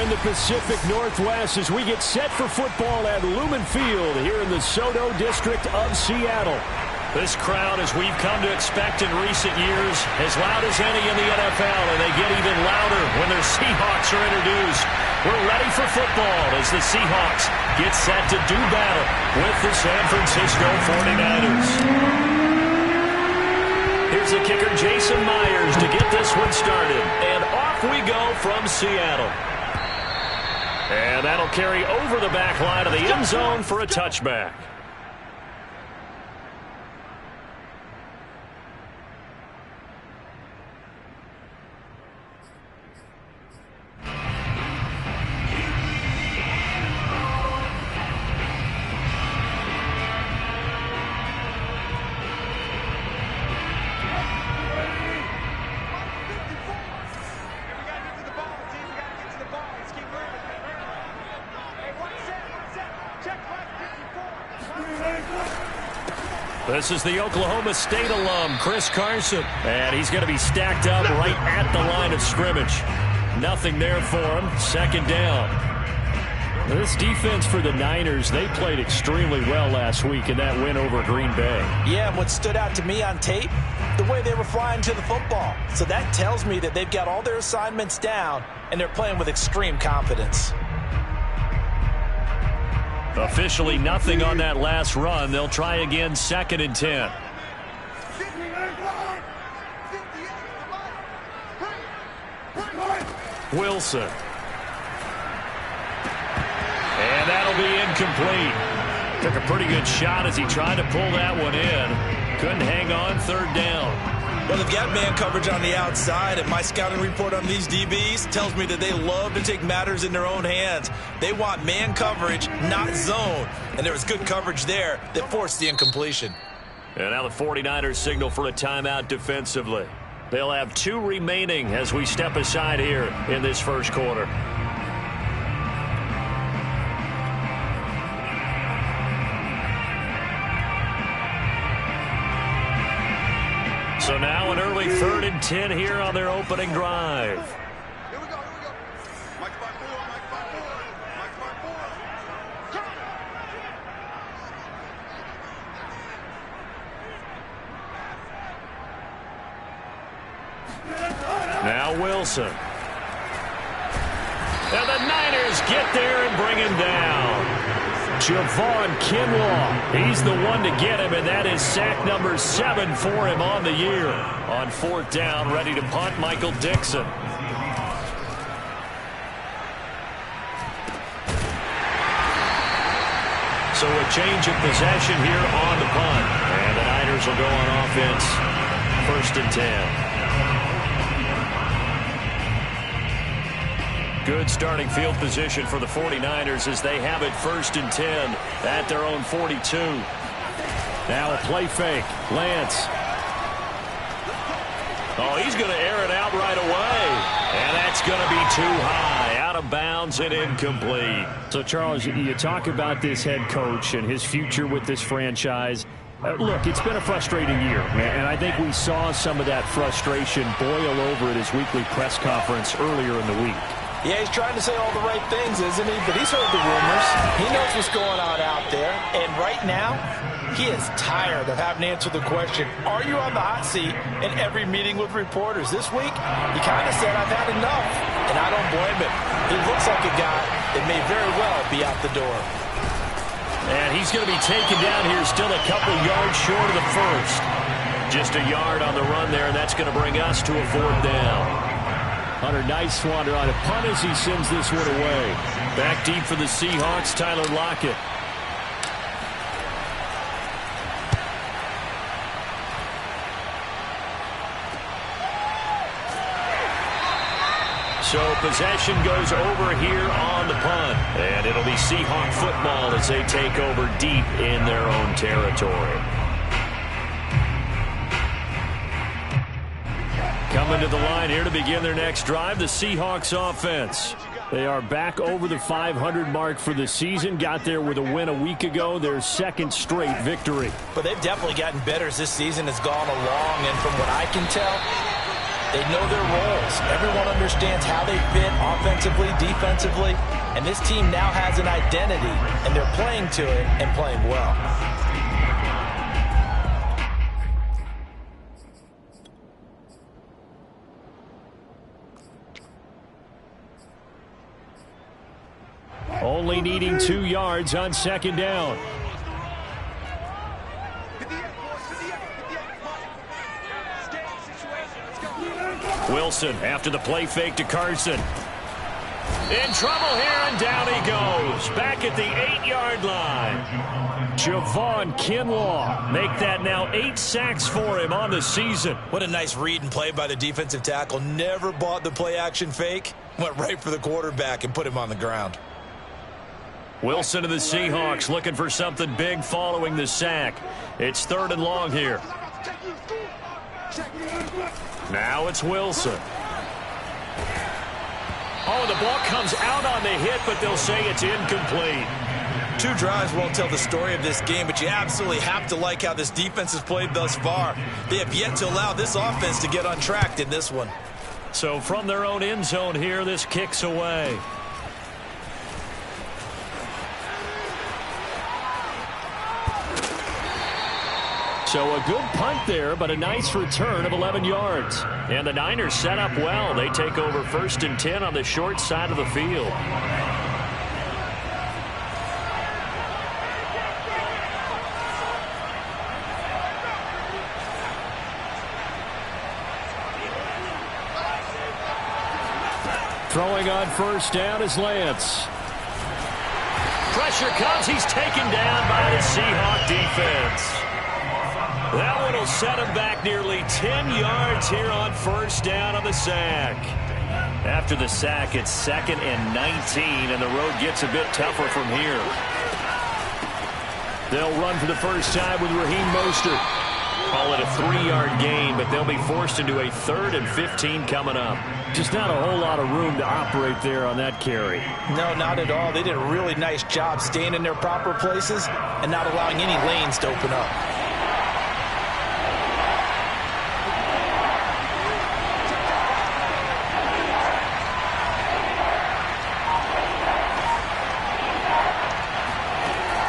in the Pacific Northwest as we get set for football at Lumen Field here in the SoDo district of Seattle. This crowd, as we've come to expect in recent years, as loud as any in the NFL, and they get even louder when their Seahawks are introduced. We're ready for football as the Seahawks get set to do battle with the San Francisco 49ers. Here's the kicker, Jason Myers, to get this one started. And off we go from Seattle. And that'll carry over the back line of the end zone for a touchback. This is the Oklahoma State alum, Chris Carson. And he's going to be stacked up right at the line of scrimmage. Nothing there for him. Second down. This defense for the Niners, they played extremely well last week in that win over Green Bay. Yeah, and what stood out to me on tape, the way they were flying to the football. So that tells me that they've got all their assignments down, and they're playing with extreme confidence. Officially nothing on that last run. They'll try again, 2nd and 10. Wilson. And that'll be incomplete. Took a pretty good shot as he tried to pull that one in. Couldn't hang on, 3rd down. Well, they've got man coverage on the outside, and my scouting report on these DBs tells me that they love to take matters in their own hands. They want man coverage, not zone. And there was good coverage there that forced the incompletion. And now the 49ers signal for a timeout defensively. They'll have 2 remaining as we step aside here in this first quarter. So now an early 3rd and 10 here on their opening drive. Here we go. Mike 5-4. Now Wilson. And the Niners get there and bring him down. Javon Kinlaw, he's the one to get him, and that is sack number 7 for him on the year. On 4th down, ready to punt, Michael Dixon. So a change of possession here on the punt. And the Niners will go on offense, 1st and 10. Good starting field position for the 49ers as they have it 1st and 10 at their own 42. Now a play fake. Lance. Oh, he's going to air it out right away. And that's going to be too high. Out of bounds and incomplete. So, Charles, you talk about this head coach and his future with this franchise. Look, it's been a frustrating year, and I think we saw some of that frustration boil over at his weekly press conference earlier in the week. Yeah, he's trying to say all the right things, isn't he? But he's heard the rumors. He knows what's going on out there. And right now, he is tired of having to answer the question, are you on the hot seat in every meeting with reporters? This week, he kind of said, I've had enough. And I don't blame him. He looks like a guy that may very well be out the door. And he's going to be taken down here still a couple yards short of the first. Just a yard on the run there, and that's going to bring us to a 4th down. Hunter, nice one on a punt as he sends this one away. Back deep for the Seahawks, Tyler Lockett. So possession goes over here on the punt. And it'll be Seahawk football as they take over deep in their own territory. Coming to the line here to begin their next drive, the Seahawks offense. They are back over the 500 mark for the season. Got there with a win a week ago, their 2nd straight victory. But they've definitely gotten better as this season has gone along. And from what I can tell, They know their roles. Everyone understands how they fit offensively, defensively, and this team now has an identity, and they're playing to it and playing well. Only needing 2 yards on second down. Wilson after the play fake to Carson. In trouble here, and down he goes. Back at the 8-yard line. Javon Kinlaw. Make that now 8 sacks for him on the season. What a nice read and play by the defensive tackle. Never bought the play-action fake. Went right for the quarterback and put him on the ground. Wilson of the Seahawks looking for something big following the sack. It's 3rd and long here. Now it's Wilson. Oh, the ball comes out on the hit, but they'll say it's incomplete. 2 drives won't tell the story of this game, but you absolutely have to like how this defense has played thus far. They have yet to allow this offense to get untracked in this one. So from their own end zone here, this kicks away. So a good punt there, but a nice return of 11 yards. And the Niners set up well. They take over 1st and 10 on the short side of the field. Throwing on 1st down is Lance. Pressure comes. He's taken down by the Seahawk defense. That one will set him back nearly 10 yards here on 1st down on the sack. After the sack, it's 2nd and 19, and the road gets a bit tougher from here. They'll run for the first time with Raheem Mostert. Call it a 3-yard gain, but they'll be forced into a 3rd and 15 coming up. Just not a whole lot of room to operate there on that carry. No, not at all. They did a really nice job staying in their proper places and not allowing any lanes to open up.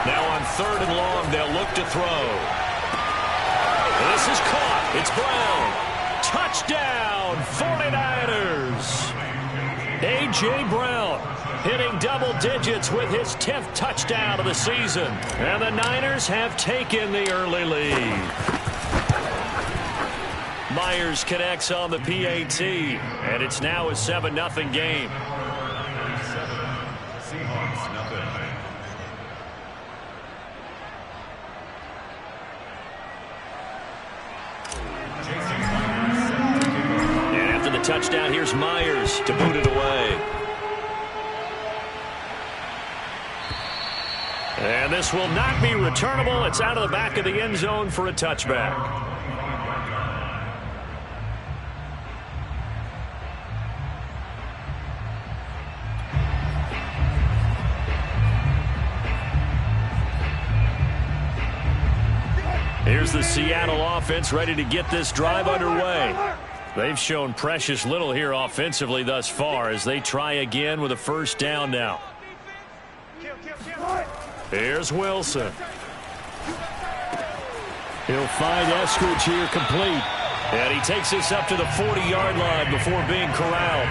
Now on 3rd and long, they'll look to throw. This is caught. It's Brown. Touchdown, 49ers. A.J. Brown hitting double digits with his 10th touchdown of the season. And the Niners have taken the early lead. Myers connects on the PAT, and it's now a 7-0 game. Touchdown, here's Myers to boot it away. And this will not be returnable. It's out of the back of the end zone for a touchback. Here's the Seattle offense ready to get this drive underway. They've shown precious little here offensively thus far as they try again with a 1st down now. Here's Wilson. He'll find Eskridge here complete. And he takes this up to the 40-yard line before being corralled.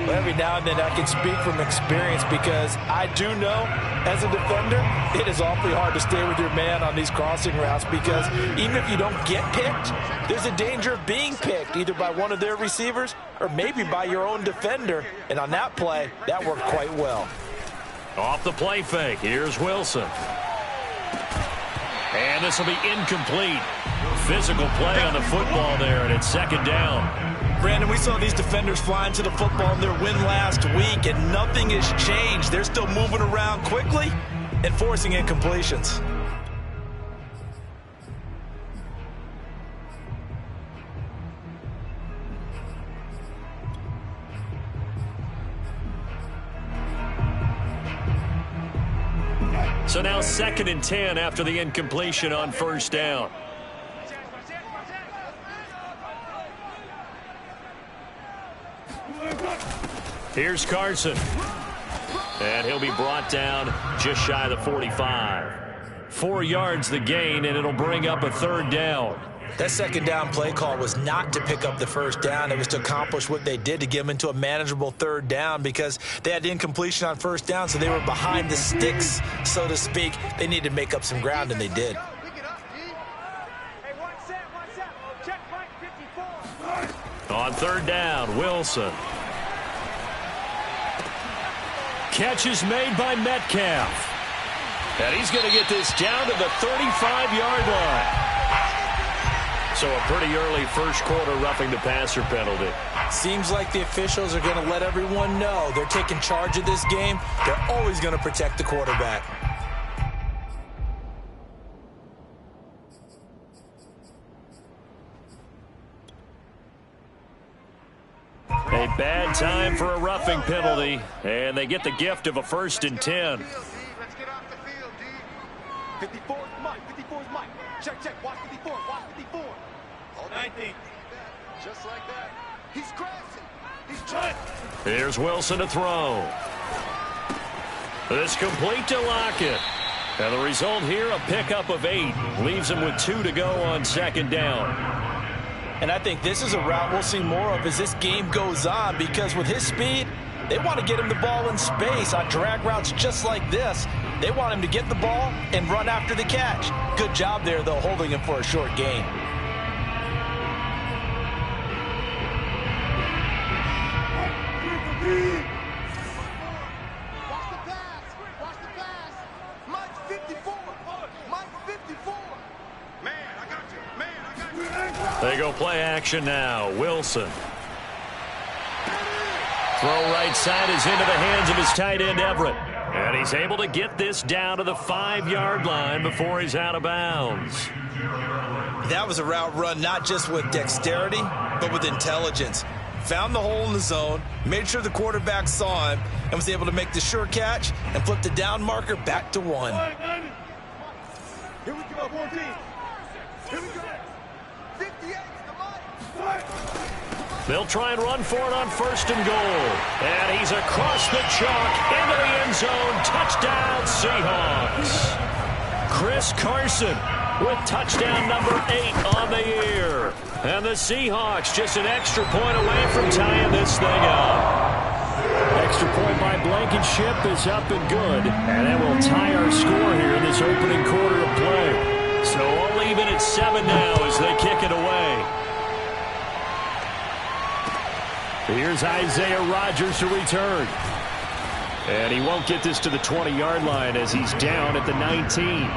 Well, every now and then I can speak from experience because I do know as a defender it is awfully hard to stay with your man on these crossing routes because even if you don't get picked, there's a danger of being picked either by one of their receivers or maybe by your own defender. And on that play, that worked quite well. Off the play fake, here's Wilson. And this will be incomplete. Physical play on the football there, and it's 2nd down. Brandon, we saw these defenders flying to the football in their win last week, and nothing has changed. They're still moving around quickly and forcing incompletions. So now 2nd and 10 after the incompletion on 1st down. Here's Carson. And he'll be brought down just shy of the 45. 4 yards the gain, and it'll bring up a third down. That second down play call was not to pick up the first down. It was to accomplish what they did, to get them into a manageable third down, because they had incompletion on first down, so they were behind the sticks, so to speak. They needed to make up some ground, and they did. On third down, Wilson. Catch is made by Metcalf. And he's going to get this down to the 35-yard line. So a pretty early first quarter roughing the passer penalty. Seems like the officials are going to let everyone know they're taking charge of this game. They're always going to protect the quarterback. A bad time for a roughing penalty, and they get the gift of a 1st and 10. Let's get off the field, D. 54 is Mike. 54 is Mike. Check. Watch 54. Watch 54. Hold 19. Just like that. He's crashing. He's trying. Here's Wilson to throw. This complete to Lockett. And the result here, a pickup of 8. Leaves him with 2 to go on second down. And I think this is a route we'll see more of as this game goes on, because with his speed, they want to get him the ball in space on drag routes just like this. They want him to get the ball and run after the catch. Good job there, though, holding him for a short gain. Watch the pass. Watch the pass. Mike 54. Mike 54. Man, I got you. Man, I got you. They go play action now. Wilson. Throw right side is into the hands of his tight end, Everett. And he's able to get this down to the 5-yard line before he's out of bounds. That was a route run not just with dexterity, but with intelligence. Found the hole in the zone, made sure the quarterback saw him, and was able to make the sure catch and flip the down marker back to 1. Here we go, 14. Here we go. 58 to Mike. They'll try and run for it on 1st and goal. And he's across the chalk into the end zone. Touchdown, Seahawks. Chris Carson with touchdown number 8 on the year. And the Seahawks just an extra point away from tying this thing up. Extra point by Blankenship is up and good. And that will tie our score here in this opening quarter of play. So all even at 7 now as they kick it away. Here's Isaiah Rodgers to return. And he won't get this to the 20-yard line as he's down at the 19.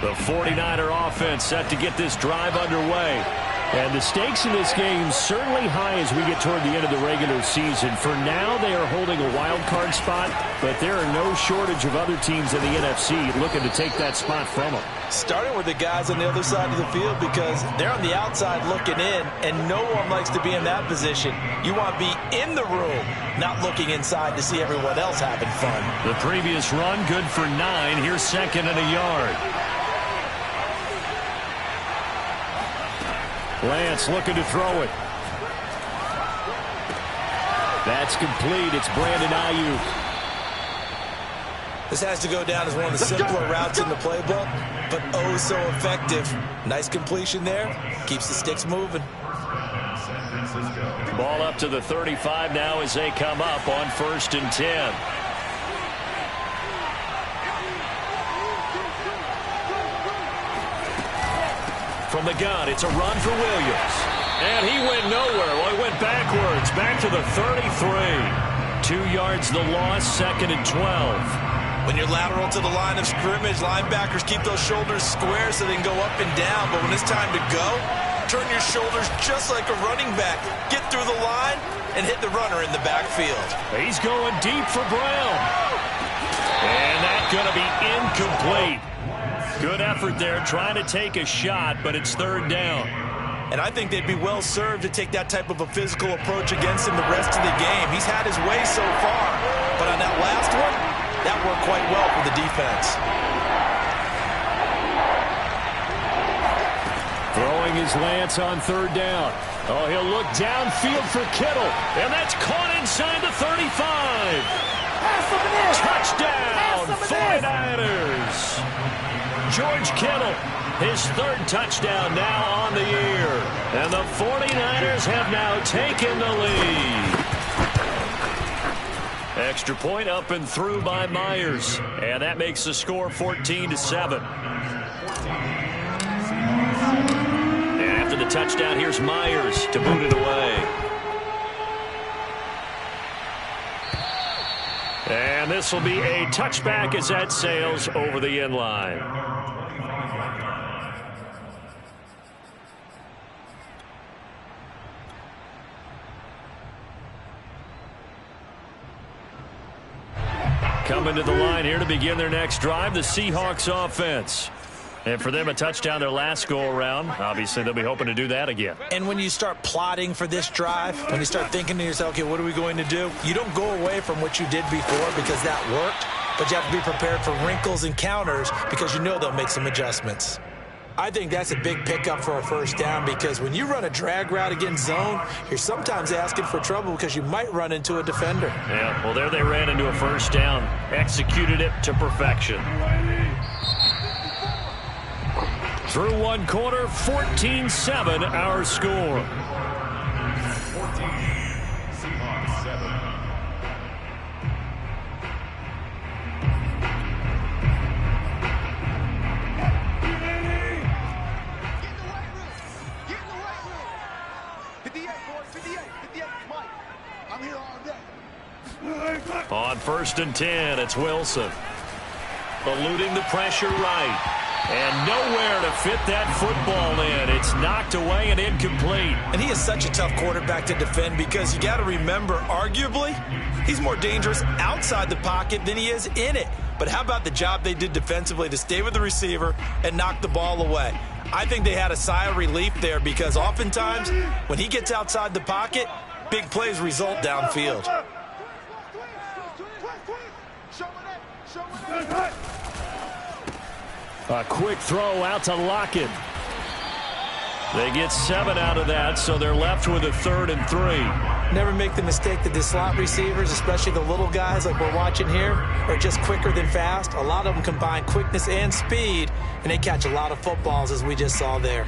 The 49er offense set to get this drive underway. And the stakes in this game certainly high as we get toward the end of the regular season. For now, they are holding a wild card spot, but there are no shortage of other teams in the NFC looking to take that spot from them. Starting with the guys on the other side of the field, because they're on the outside looking in, and no one likes to be in that position. You want to be in the room, not looking inside to see everyone else having fun. The previous run, good for 9. Here's 2nd and a yard. Lance looking to throw it. That's complete. It's Brandon Ayuk. This has to go down as one of the simpler routes in the playbook, but oh so effective. Nice completion there. Keeps the sticks moving. Ball up to the 35 now as they come up on 1st and 10. From the gun, it's a run for Williams. And he went nowhere. Well, he went backwards, back to the 33. 2 yards the loss, 2nd and 12. When you're lateral to the line of scrimmage, linebackers keep those shoulders square so they can go up and down. But when it's time to go, turn your shoulders just like a running back. Get through the line and hit the runner in the backfield. He's going deep for Brown. And that's going to be incomplete. Good effort there, trying to take a shot, but it's 3rd down. And I think they'd be well served to take that type of a physical approach against him the rest of the game. He's had his way so far, but on that last one, that worked quite well for the defense. Throwing his Lance on third down. Oh, he'll look downfield for Kittle. And that's caught inside the 35. Touchdown, 49ers. George Kittle, his third touchdown now on the year. And the 49ers have now taken the lead. Extra point up and through by Myers. And that makes the score 14-7. And after the touchdown, here's Myers to boot it away. And this will be a touchback as that sails over the end line. Coming to the line here to begin their next drive, the Seahawks offense. And for them, a touchdown their last go-around. Obviously, they'll be hoping to do that again. And when you start plotting for this drive, when you start thinking to yourself, okay, what are we going to do? You don't go away from what you did before because that worked, but you have to be prepared for wrinkles and counters because you know they'll make some adjustments. I think that's a big pickup for a first down because when you run a drag route against zone, you're sometimes asking for trouble because you might run into a defender. Yeah, well, there they ran into a first down. Executed it to perfection. Through one quarter, 14-7 our score. 14, Seahawks 7. On 1st and 10, it's Wilson. Eluding the pressure right. And nowhere to fit that football in. It's knocked away and incomplete. And he is such a tough quarterback to defend because you got to remember, arguably, he's more dangerous outside the pocket than he is in it. But how about the job they did defensively to stay with the receiver and knock the ball away? I think they had a sigh of relief there because oftentimes when he gets outside the pocket, big plays result downfield. A quick throw out to Lockett. They get 7 out of that, so they're left with a 3rd and 3. Never make the mistake that the slot receivers, especially the little guys like we're watching here, are just quicker than fast. A lot of them combine quickness and speed, and they catch a lot of footballs, as we just saw there.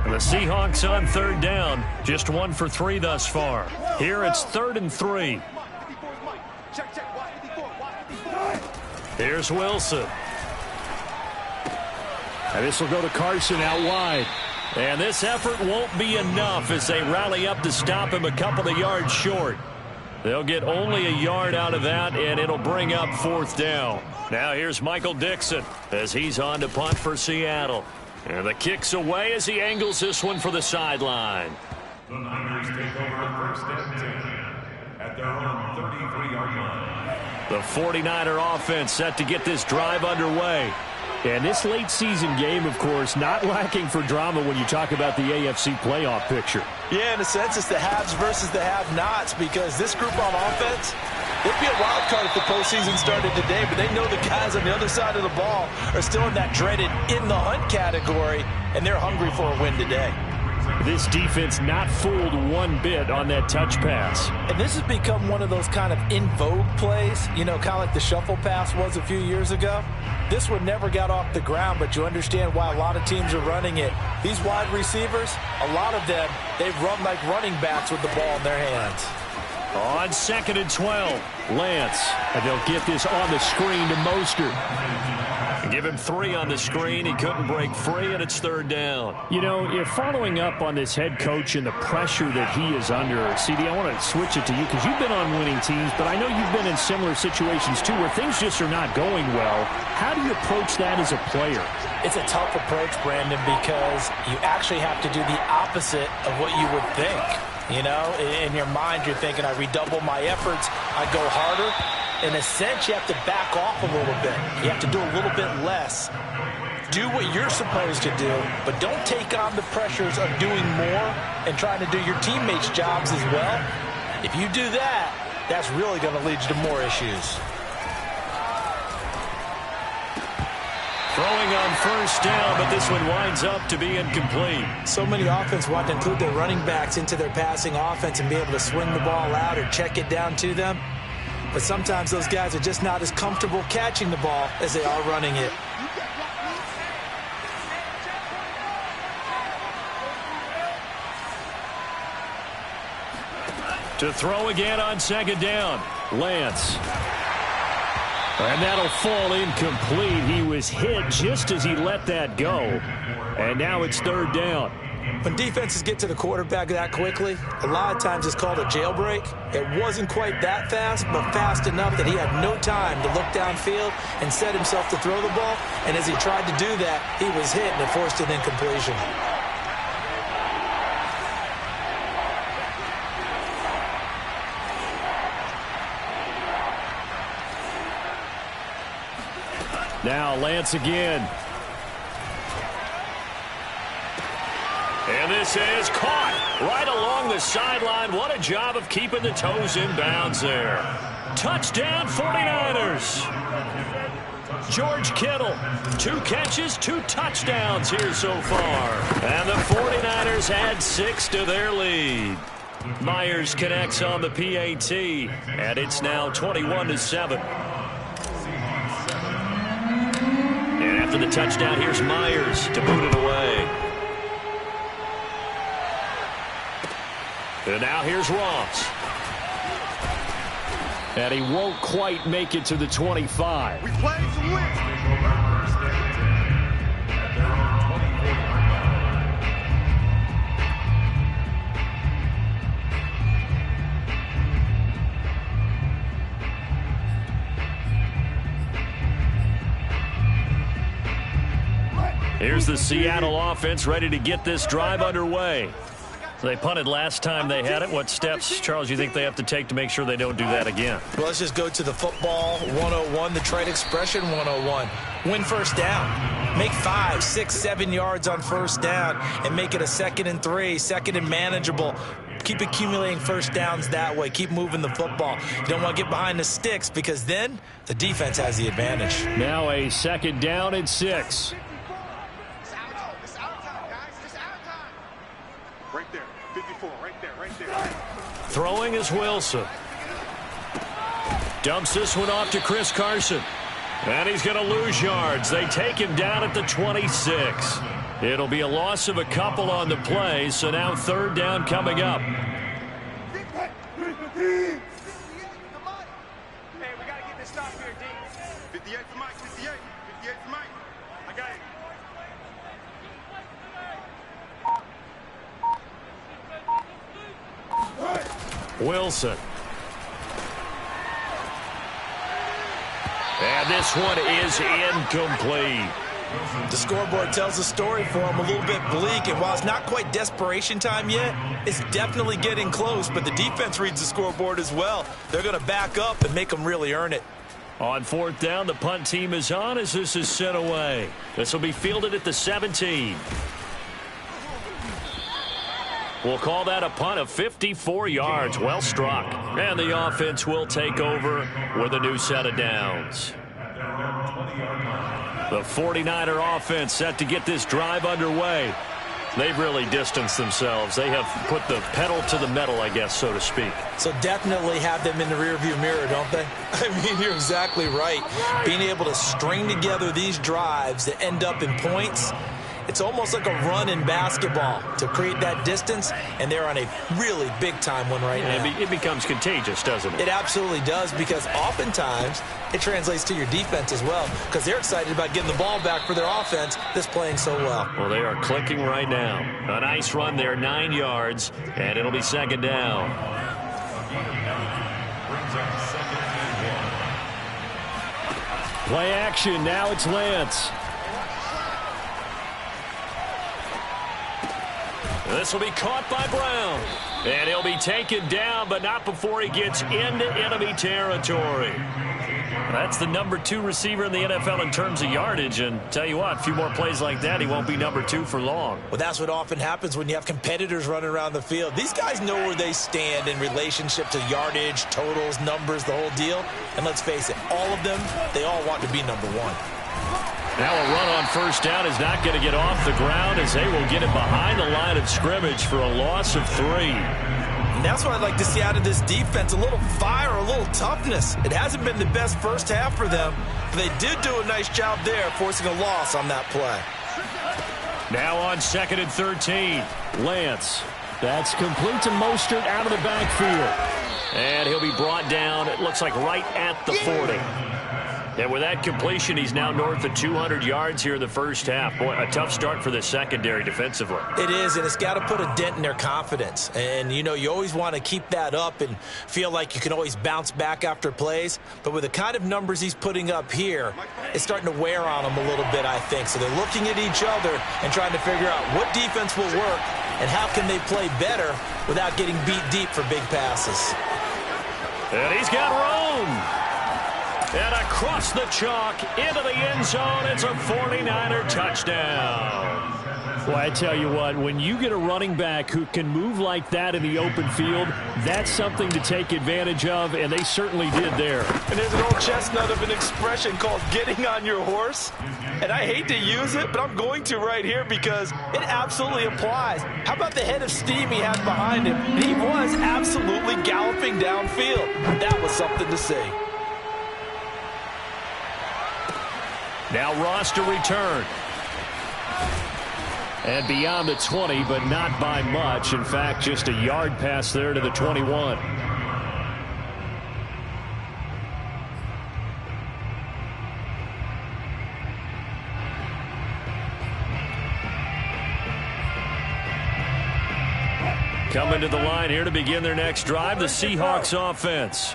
The Seahawks on 3rd down, just 1 for 3 thus far. Here it's 3rd and 3. Here's Wilson. And this will go to Carson out wide. And this effort won't be enough as they rally up to stop him a couple of yards short. They'll get only a yard out of that, and it'll bring up 4th down. Now here's Michael Dixon as he's on to punt for Seattle. And the kick's away as he angles this one for the sideline. The Niners take over 1st and 10 at their own 33-yard line. The 49er offense set to get this drive underway. And this late season game, of course, not lacking for drama when you talk about the AFC playoff picture. Yeah, in a sense, it's the haves versus the have-nots because this group on offense, it'd be a wild card if the postseason started today, but they know the guys on the other side of the ball are still in that dreaded in-the-hunt category, and they're hungry for a win today. This defense not fooled one bit on that touch pass. And this has become one of those kind of in vogue plays, you know, kind of like the shuffle pass was a few years ago. This one never got off the ground, but you understand why a lot of teams are running it. These wide receivers, a lot of them, they run like running backs with the ball in their hands. On 2nd and 12, Lance. And they'll get this on the screen to Mostert. Give him 3 on the screen. He couldn't break free, and it's 3rd down. You know, if following up on this head coach and the pressure that he is under, CD, I want to switch it to you because you've been on winning teams, but I know you've been in similar situations too where things just are not going well. How do you approach that as a player? It's a tough approach, Brandon, because you actually have to do the opposite of what you would think. You know, in your mind, you're thinking, I redouble my efforts, I go harder. In a sense, you have to back off a little bit. You have to do a little bit less. Do what you're supposed to do, but don't take on the pressures of doing more and trying to do your teammates' jobs as well. If you do that, that's really going to lead you to more issues. Throwing on first down, but this one winds up to be incomplete. So many offenses want to include their running backs into their passing offense and be able to swing the ball out or check it down to them. But sometimes those guys are just not as comfortable catching the ball as they are running it. To throw again on second down, Lance. And that'll fall incomplete. He was hit just as he let that go. And now it's third down. When defenses get to the quarterback that quickly, a lot of times it's called a jailbreak. It wasn't quite that fast, but fast enough that he had no time to look downfield and set himself to throw the ball. And as he tried to do that, he was hit and it forced an incompletion. Now Lance again. And this is caught right along the sideline. What a job of keeping the toes in bounds there. Touchdown 49ers. George Kittle, 2 catches, 2 touchdowns here so far. And the 49ers add 6 to their lead. Myers connects on the PAT, and it's now 21-7. And after the touchdown, here's Myers to boot it away. And now here's Ross. And he won't quite make it to the 25. We play to win. Here's the Seattle offense ready to get this drive underway. So they punted last time they had it. What steps, Charles, you think they have to take to make sure they don't do that again? Well, let's just go to the football 101, the trade expression 101. Win first down. Make 5, 6, 7 yards on first down and make it a 2nd and 3, 2nd and manageable. Keep accumulating first downs that way. Keep moving the football. You don't want to get behind the sticks because then the defense has the advantage. Now a 2nd down and 6. Right there, 54, right there. Throwing is Wilson. Dumps this one off to Chris Carson. And he's going to lose yards. They take him down at the 26. It'll be a loss of a couple on the play, so now 3rd down coming up. Hey, we got to get this stop here, D. 58 for Mike, 58 for Mike. I got it. Wilson. And this one is incomplete. The scoreboard tells the story for him, a little bit bleak, and while it's not quite desperation time yet, it's definitely getting close, but the defense reads the scoreboard as well. They're going to back up and make them really earn it. On 4th down, the punt team is on as this is sent away. This will be fielded at the 17. We'll call that a punt of 54 yards. Well struck. And the offense will take over with a new set of downs. The 49er offense set to get this drive underway. They've really distanced themselves. They have put the pedal to the metal, I guess, so to speak. So definitely have them in the rearview mirror, don't they? I mean, you're exactly right. Being able to string together these drives that end up in points, it's almost like a run in basketball to create that distance, and they're on a really big-time one right now. It becomes contagious, doesn't it? It absolutely does, because oftentimes it translates to your defense as well, because they're excited about getting the ball back for their offense that's playing so well. Well, they are clicking right now. A nice run there, 9 yards, and it'll be 2nd down. Play action, now it's Lance. This will be caught by Brown. And he'll be taken down, but not before he gets into enemy territory. That's the number 2 receiver in the NFL in terms of yardage. And tell you what, a few more plays like that, he won't be number 2 for long. Well, that's what often happens when you have competitors running around the field. These guys know where they stand in relationship to yardage, totals, numbers, the whole deal. And let's face it, all of them, they all want to be number 1. Now a run on first down is not going to get off the ground as they will get it behind the line of scrimmage for a loss of 3. And that's what I'd like to see out of this defense, a little fire, a little toughness. It hasn't been the best first half for them, but they did do a nice job there forcing a loss on that play. Now on 2nd and 13. Lance. That's complete to Mostert out of the backfield. And he'll be brought down, it looks like right at the 40. And with that completion, he's now north of 200 yards here in the first half. Boy, a tough start for the secondary defensively. It is, and it's got to put a dent in their confidence. And, you know, you always want to keep that up and feel like you can always bounce back after plays. But with the kind of numbers he's putting up here, it's starting to wear on them a little bit, I think. So they're looking at each other and trying to figure out what defense will work and how can they play better without getting beat deep for big passes. And he's got room. And across the chalk, into the end zone, it's a 49er touchdown. Well, I tell you what, when you get a running back who can move like that in the open field, that's something to take advantage of, and they certainly did there. And there's an old chestnut of an expression called getting on your horse. And I hate to use it, but I'm going to right here because it absolutely applies. How about the head of steam he had behind him? And he was absolutely galloping downfield. That was something to see. Now Ross to return. And beyond the 20, but not by much. In fact, just a yard pass there to the 21. Coming to the line here to begin their next drive, the Seahawks offense.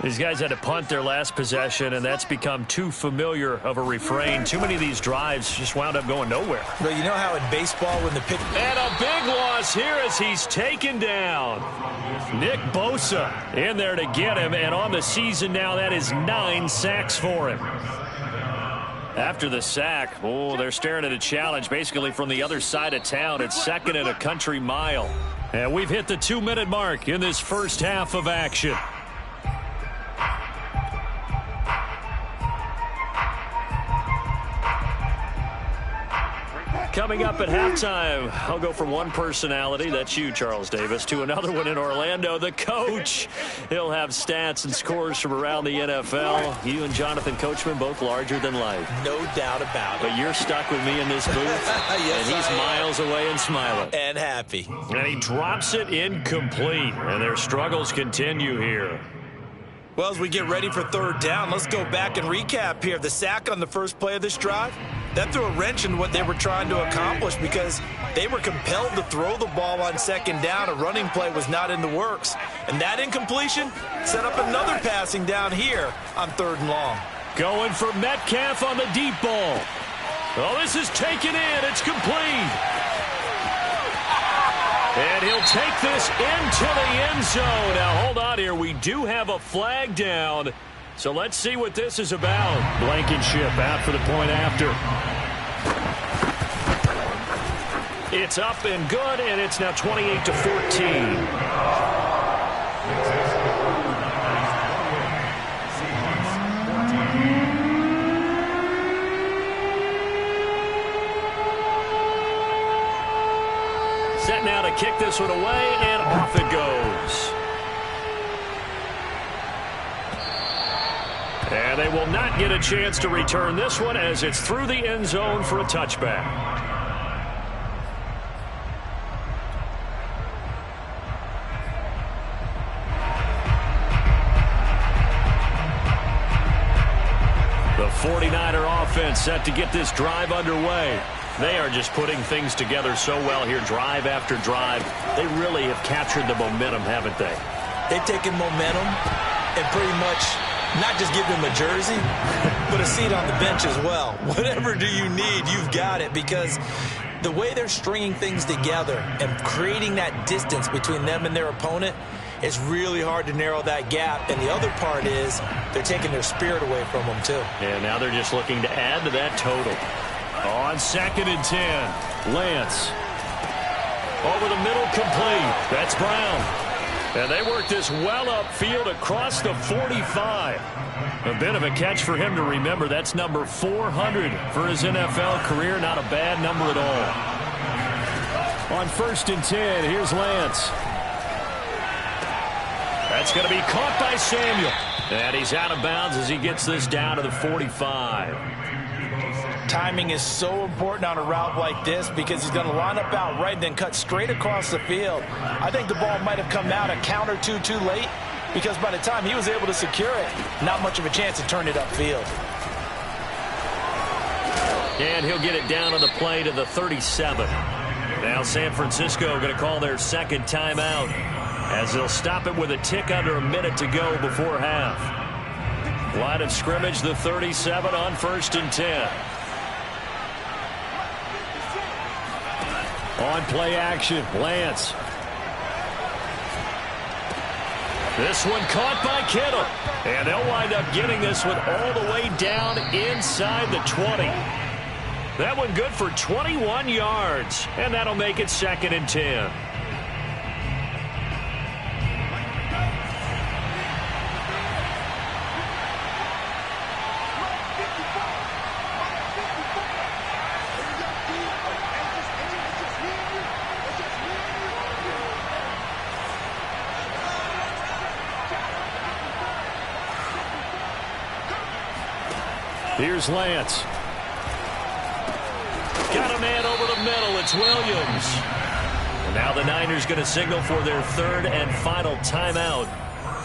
These guys had to punt their last possession, and that's become too familiar of a refrain. Too many of these drives just wound up going nowhere. But you know how in baseball when the pitch... And a big loss here as he's taken down. Nick Bosa in there to get him, and on the season now, that is 9 sacks for him. After the sack, oh, they're staring at a challenge basically from the other side of town. It's 2nd and a country mile. And we've hit the 2-minute mark in this first half of action. Coming up at halftime, I'll go from one personality, that's you, Charles Davis, to another one in Orlando, the coach. He'll have stats and scores from around the NFL. You and Jonathan Coachman, both larger than life. No doubt about it. But you're stuck with me in this booth, yes, and he's miles away and smiling. And happy. And he drops it incomplete, and their struggles continue here. Well, as we get ready for 3rd down, let's go back and recap here. The sack on the first play of this drive, that threw a wrench in what they were trying to accomplish because they were compelled to throw the ball on 2nd down. A running play was not in the works. And that incompletion set up another passing down here on 3rd and long. Going for Metcalf on the deep ball. Oh, this is taken in. It's complete. And he'll take this into the end zone. Now, hold on here. We do have a flag down. So let's see what this is about. Blankenship out for the point after. It's up and good, and it's now 28-14. Set now to kick this one away, and off it goes. And they will not get a chance to return this one as it's through the end zone for a touchback. The 49er offense set to get this drive underway. They are just putting things together so well here, drive after drive. They really have captured the momentum, haven't they? They've taken momentum and pretty much not just give them a jersey, but a seat on the bench as well. Whatever do you need, you've got it, because the way they're stringing things together and creating that distance between them and their opponent is really hard to narrow that gap. And the other part is they're taking their spirit away from them, too. And now they're just looking to add to that total. On 2nd and 10, Lance. Over the middle, complete. That's Brown. And they work this well upfield across the 45. A bit of a catch for him to remember. That's number 400 for his NFL career. Not a bad number at all. On 1st and 10, here's Lance. That's going to be caught by Samuel. And he's out of bounds as he gets this down to the 45. Timing is so important on a route like this because he's going to line up out right and then cut straight across the field. I think the ball might have come out a count or two too late because by the time he was able to secure it, not much of a chance to turn it upfield. And he'll get it down on the play to the 37. Now San Francisco going to call their second timeout as they'll stop it with a tick under a minute to go before half. Line of scrimmage, the 37 on 1st and 10. On play action, Lance. This one caught by Kittle. And they'll wind up getting this one all the way down inside the 20. That one good for 21 yards. And that'll make it 2nd and 10. Here's Lance. Got a man over the middle. It's Williams. And now the Niners going to signal for their 3rd and final timeout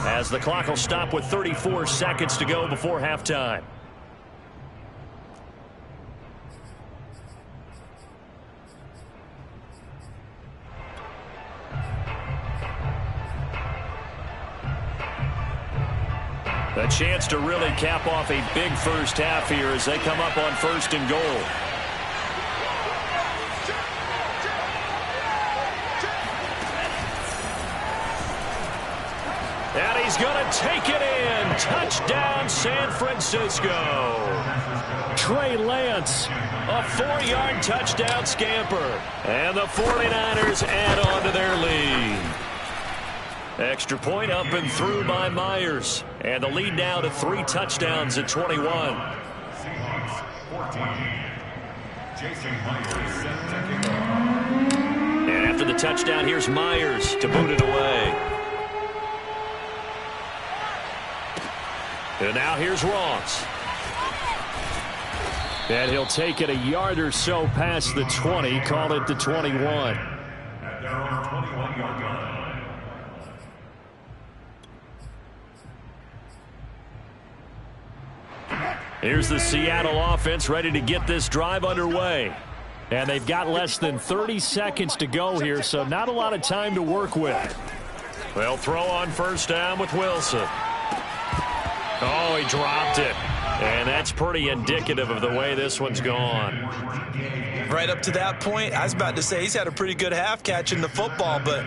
as the clock will stop with 34 seconds to go before halftime. A chance to really cap off a big first half here as they come up on 1st and goal. And he's going to take it in. Touchdown, San Francisco. Trey Lance. A 4-yard touchdown scamper. And the 49ers add on to their lead. Extra point up and through by Myers. And the lead now to 3 touchdowns at 21. Seahawks 14. Jason Myers set to kick off. And after the touchdown, here's Myers to boot it away. And now here's Ross. And he'll take it a yard or so past the 20. Call it the 21. At their own 21-yard line. Here's the Seattle offense ready to get this drive underway. And they've got less than 30 seconds to go here, so not a lot of time to work with. They'll throw on 1st down with Wilson. Oh, he dropped it. And that's pretty indicative of the way this one's gone. Right up to that point, I was about to say he's had a pretty good half catching the football, but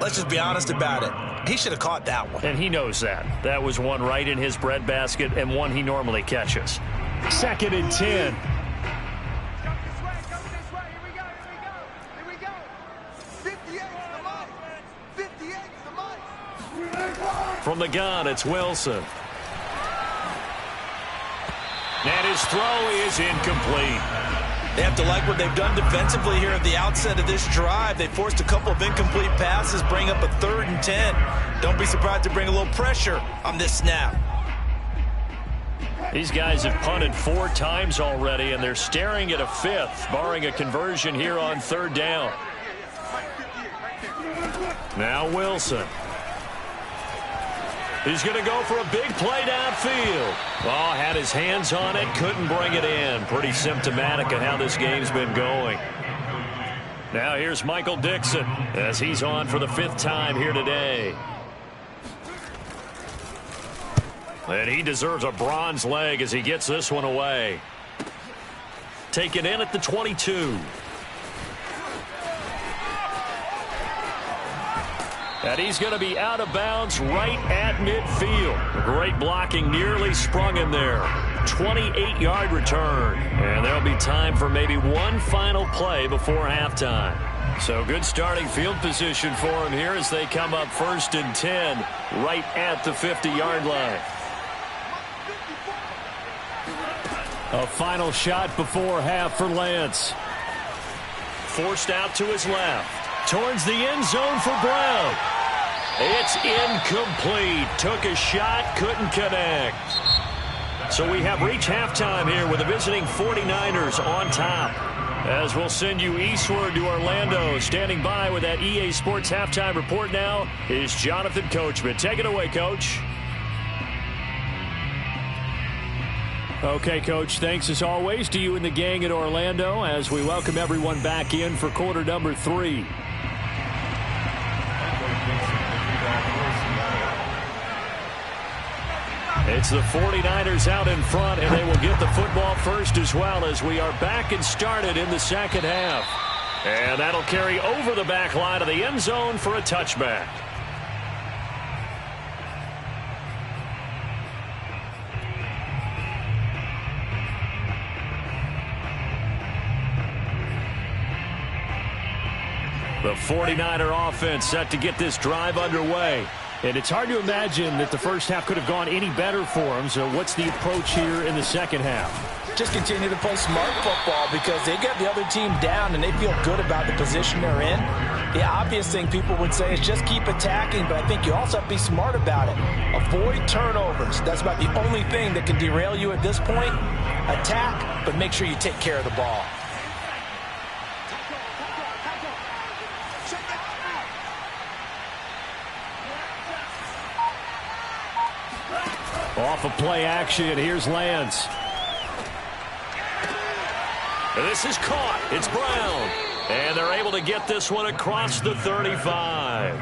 let's just be honest about it. He should have caught that one. And he knows that. That was one right in his breadbasket and one he normally catches. 2nd and 10. From the gun, it's Wilson. And his throw is incomplete. They have to like what they've done defensively here at the outset of this drive. They forced a couple of incomplete passes, bring up a 3rd and 10. Don't be surprised to bring a little pressure on this snap. These guys have punted 4 times already, and they're staring at a 5th, barring a conversion here on 3rd down. Now Wilson. He's going to go for a big play downfield. Oh, had his hands on it, couldn't bring it in. Pretty symptomatic of how this game's been going. Now here's Michael Dixon as he's on for the 5th time here today. And he deserves a bronze leg as he gets this one away. Taken in at the 22. And he's going to be out of bounds right at midfield. Great blocking, nearly sprung him there. 28-yard return. And there'll be time for maybe one final play before halftime. So good starting field position for him here as they come up 1st and 10 right at the 50-yard line. A final shot before half for Lance. Forced out to his left. Towards the end zone for Brown. It's incomplete. Took a shot, couldn't connect. So we have reached halftime here with the visiting 49ers on top. As we'll send you eastward to Orlando. Standing by with that EA Sports halftime report now is Jonathan Coachman. Take it away, Coach. Okay, Coach, thanks as always to you and the gang at Orlando as we welcome everyone back in for quarter number 3. It's the 49ers out in front, and they will get the football first as well as we are back and started in the second half. And that'll carry over the back line of the end zone for a touchback. The 49er offense set to get this drive underway. And it's hard to imagine that the first half could have gone any better for them. So what's the approach here in the second half? Just continue to play smart football because they got the other team down and they feel good about the position they're in. The obvious thing people would say is just keep attacking, but I think you also have to be smart about it. Avoid turnovers. That's about the only thing that can derail you at this point. Attack, but make sure you take care of the ball. Off of play action, here's Lance. This is caught. It's Brown. And they're able to get this one across the 35.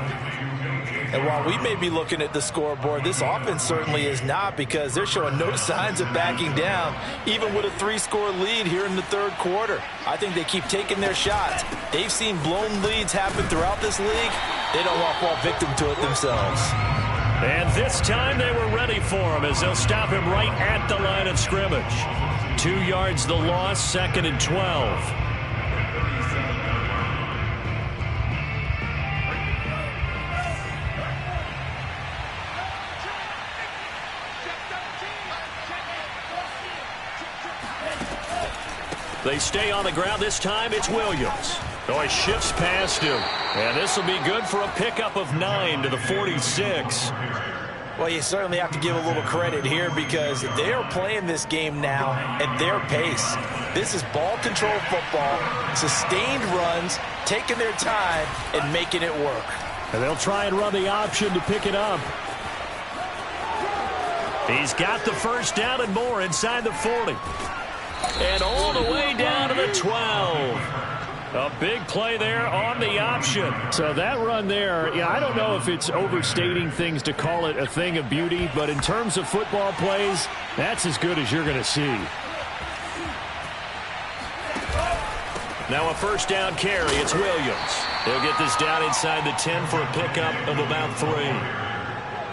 And while we may be looking at the scoreboard, this offense certainly is not because they're showing no signs of backing down, even with a 3-score lead here in the third quarter. I think they keep taking their shots. They've seen blown leads happen throughout this league. They don't want to fall victim to it themselves. And this time they were ready for him as they'll stop him right at the line of scrimmage. 2 yards the loss, 2nd and 12. They stay on the ground. This time it's Williams. Oh, he shifts past him. And this will be good for a pickup of 9 to the 46. Well, you certainly have to give a little credit here because they are playing this game now at their pace. This is ball control football, sustained runs, taking their time and making it work. And they'll try and run the option to pick it up. He's got the first down and more inside the 40. And all the way down to the 12. A big play there on the option. So that run there, I don't know if it's overstating things to call it a thing of beauty, but in terms of football plays, that's as good as you're going to see. Now a first down carry. It's Williams. He'll get this down inside the 10 for a pickup of about 3.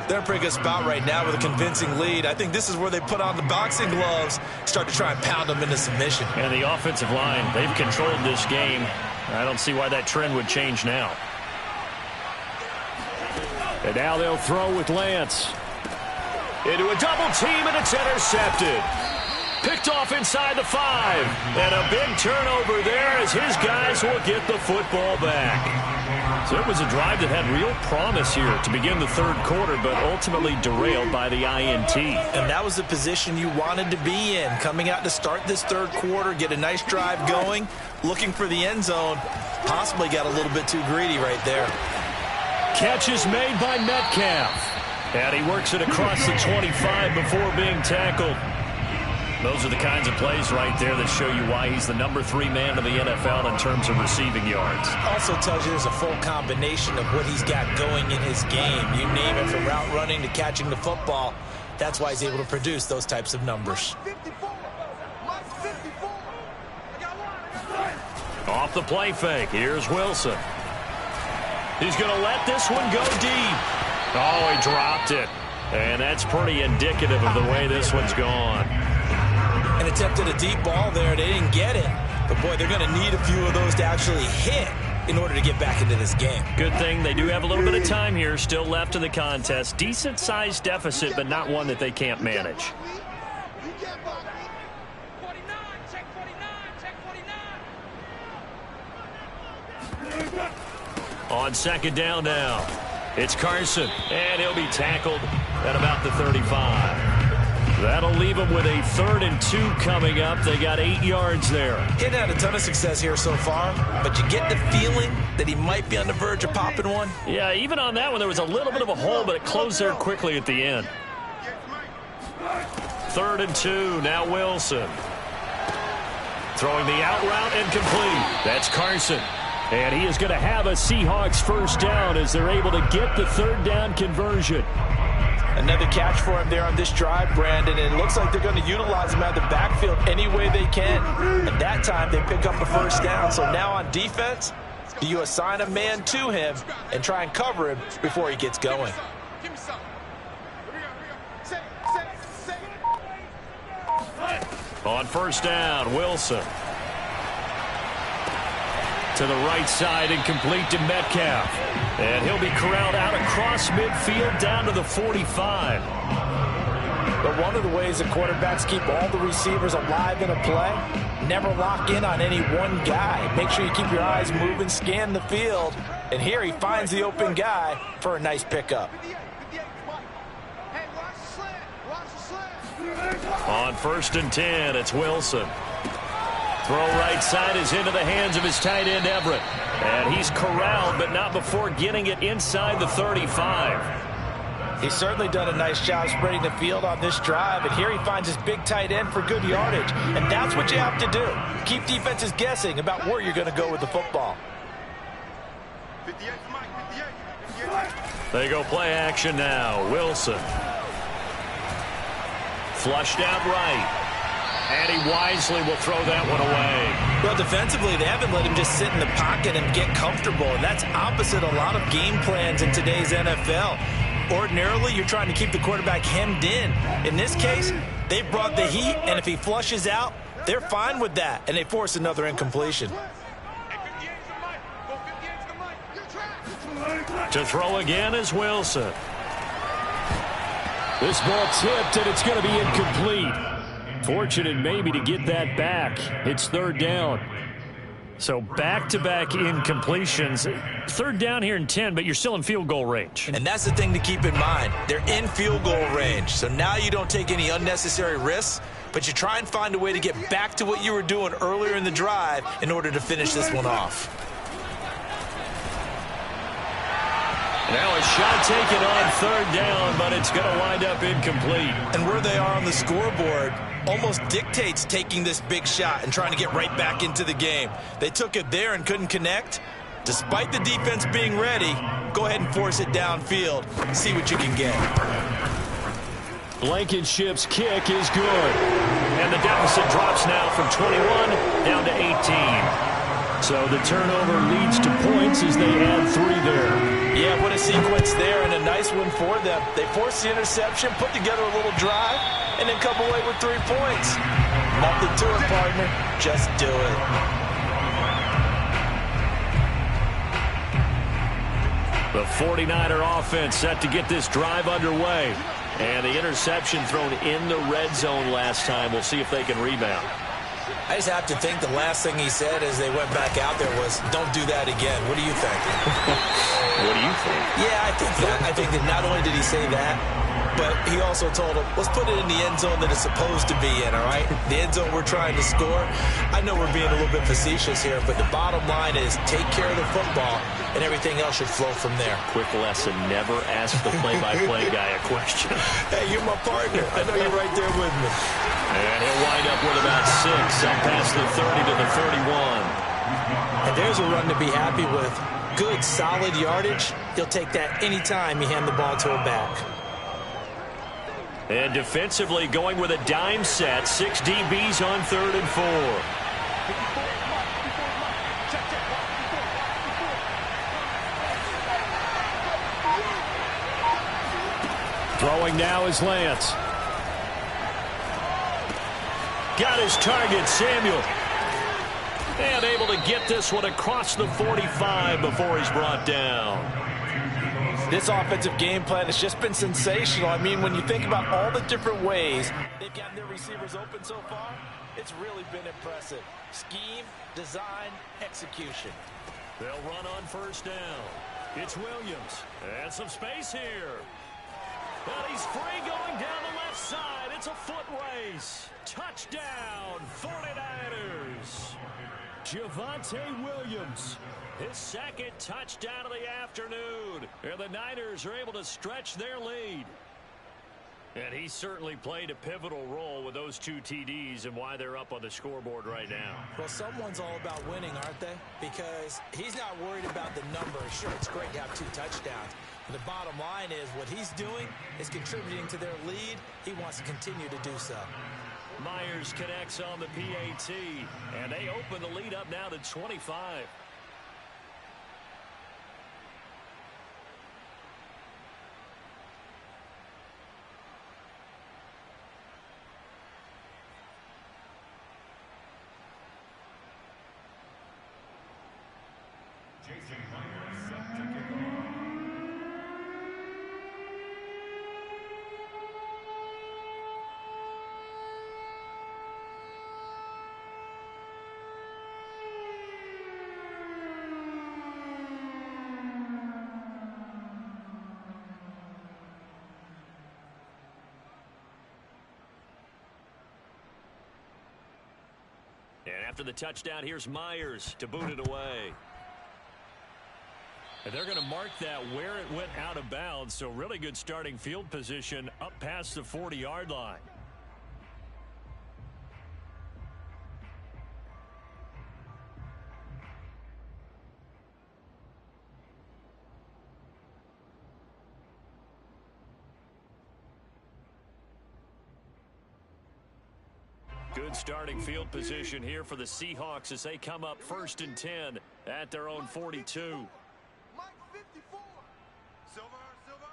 They're in a pretty good spot right now with a convincing lead. I think this is where they put on the boxing gloves, start to try and pound them into submission. And the offensive line, they've controlled this game. I don't see why that trend would change now. And now they'll throw with Lance. Into a double team, and it's intercepted. Picked off inside the 5. And a big turnover there as his guys will get the football back. So it was a drive that had real promise here to begin the third quarter, but ultimately derailed by the INT. And that was the position you wanted to be in. Coming out to start this third quarter, get a nice drive going, looking for the end zone. Possibly got a little bit too greedy right there. Catch is made by Metcalf. And he works it across the 25 before being tackled. Those are the kinds of plays right there that show you why he's the number 3 man of the NFL in terms of receiving yards. Also tells you there's a full combination of what he's got going in his game. You name it, from route running to catching the football. That's why he's able to produce those types of numbers. Off the play fake, here's Wilson. He's going to let this one go deep. Oh, he dropped it. And that's pretty indicative of the way this one's gone. And attempted a deep ball there. They didn't get it. But, boy, they're going to need a few of those to actually hit in order to get back into this game. Good thing they do have a little bit of time here still left in the contest. Decent-sized deficit, but not one that they can't manage. On second down now, it's Carson, and he'll be tackled at about the 35. That'll leave them with a 3rd and 2 coming up. They got 8 yards there. He hadn't had a ton of success here so far, but you get the feeling that he might be on the verge of popping one. Yeah, even on that one, there was a little bit of a hole, but it closed there quickly at the end. 3rd and 2, now Wilson. Throwing the out route and complete. That's Carson. And he is going to have a Seahawks first down as they're able to get the 3rd down conversion. Another catch for him there on this drive, Brandon. And it looks like they're going to utilize him out of the backfield any way they can. At that time, they pick up a first down. So now on defense, do you assign a man to him and try and cover him before he gets going? On first down, Wilson. To the right side and complete to Metcalf. And he'll be corralled out across midfield down to the 45. But one of the ways that quarterbacks keep all the receivers alive in a play, never lock in on any one guy. Make sure you keep your eyes moving, scan the field. And here he finds the open guy for a nice pickup. On 1st and 10, it's Wilson. Throw right side is into the hands of his tight end, Everett. And he's corralled, but not before getting it inside the 35. He's certainly done a nice job spreading the field on this drive. And here he finds his big tight end for good yardage. And that's what you have to do. Keep defenses guessing about where you're going to go with the football. They go play action now. Wilson. Flushed out right. And he wisely will throw that one away. Well, defensively, they haven't let him just sit in the pocket and get comfortable. And that's opposite a lot of game plans in today's NFL. Ordinarily, you're trying to keep the quarterback hemmed in. In this case, they brought the heat, and if he flushes out, they're fine with that, and they force another incompletion. To throw again is Wilson. This ball tipped, and it's going to be incomplete. Fortunate maybe to get that back. It's 3rd down. So back-to-back incompletions. 3rd down here in 10, but you're still in field goal range. And that's the thing to keep in mind. They're in field goal range. So now you don't take any unnecessary risks, but you try and find a way to get back to what you were doing earlier in the drive in order to finish this one off. Now a shot taken on 3rd down, but it's going to wind up incomplete. And where they are on the scoreboard almost dictates taking this big shot and trying to get right back into the game. They took it there and couldn't connect. Despite the defense being ready, go ahead and force it downfield. See what you can get. Blankenship's kick is good. And the deficit drops now from 21 down to 18. So the turnover leads to points as they add 3 there. Yeah, what a sequence there, and a nice one for them. They forced the interception, put together a little drive, and then come away with 3 points. Nothing to it, partner. Just do it. The 49er offense set to get this drive underway. And the interception thrown in the red zone last time. We'll see if they can rebound. I just have to think the last thing he said as they went back out there was, don't do that again. What do you think? What do you think? Yeah, I think that. I think that not only did he say that, but he also told him, let's put it in the end zone that it's supposed to be in, all right? The end zone we're trying to score. I know we're being a little bit facetious here, but the bottom line is take care of the football, and everything else should flow from there. Quick lesson, never ask the play-by-play guy a question. Hey, you're my partner. I know you're right there with me. And he'll wind up with about 6 up past the 30 to the 31. And there's a run to be happy with. Good, solid yardage. He'll take that anytime you hand the ball to a back. And defensively going with a dime set. 6 DBs on 3rd and 4. Throwing now is Lance. Got his target, Samuel. And able to get this one across the 45 before he's brought down. This offensive game plan has just been sensational. I mean, when you think about all the different ways they've gotten their receivers open so far, it's really been impressive. Scheme, design, execution. They'll run on first down. It's Williams. And some space here. And he's free going down the left side. It's a foot race. Touchdown, 49ers. Javonte Williams, his second touchdown of the afternoon. And the Niners are able to stretch their lead. And he certainly played a pivotal role with those 2 TDs and why they're up on the scoreboard right now. Well, someone's all about winning, aren't they? Because he's not worried about the number. Sure, it's great to have 2 touchdowns. But the bottom line is what he's doing is contributing to their lead. He wants to continue to do so. Myers connects on the PAT, and they open the lead up now to 25. Jason Myers set to kick off. And after the touchdown, here's Myers to boot it away. And they're going to mark that where it went out of bounds, so really good starting field position up past the 40-yard line. Good starting field position here for the Seahawks as they come up 1st and 10 at their own 42. Mike 54. Silver, silver.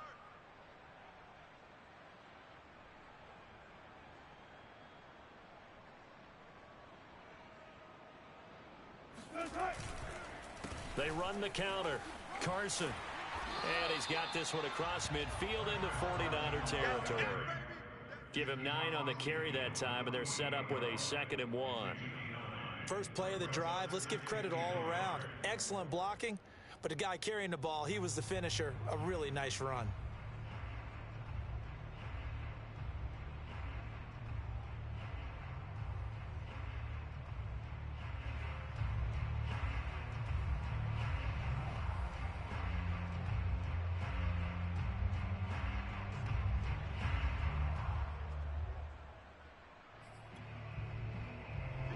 They run the counter. Carson. And he's got this one across midfield into 49er territory. Give him 9 on the carry that time, and they're set up with a 2nd and 1. First play of the drive, let's give credit all around. Excellent blocking, but the guy carrying the ball, he was the finisher. A really nice run.